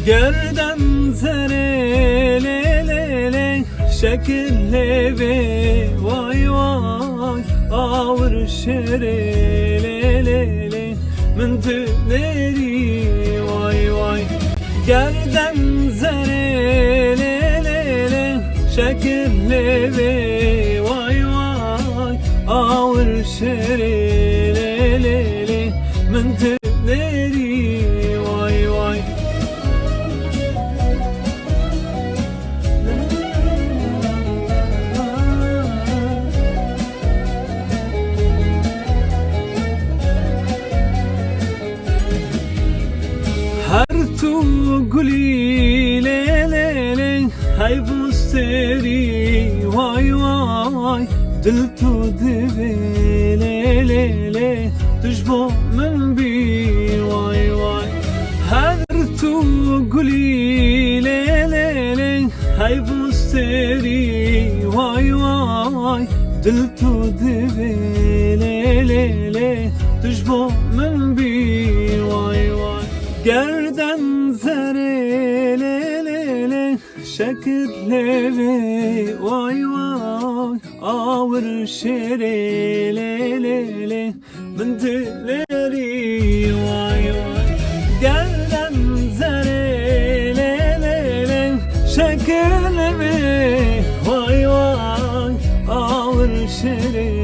Gerden zere le le le şekille ve vay vay ağır şere le le le min tüleri vay vay. Gerden zere le le le şekille ve vay vay ağır şere le le le min tüleri vay vay. Her tu guli le le le hay busteri vay vay dil tu dive le le le tujbo min bi vay vay. Her tu guli le le le hay busteri vay vay dil tu dive le le le tujbo min bi vay vay. Gerden zere le le le şekille ve vay vay ağır şere le le le min dileri vay vay. Gerden zere le le le şekille ve vay vay ağır şere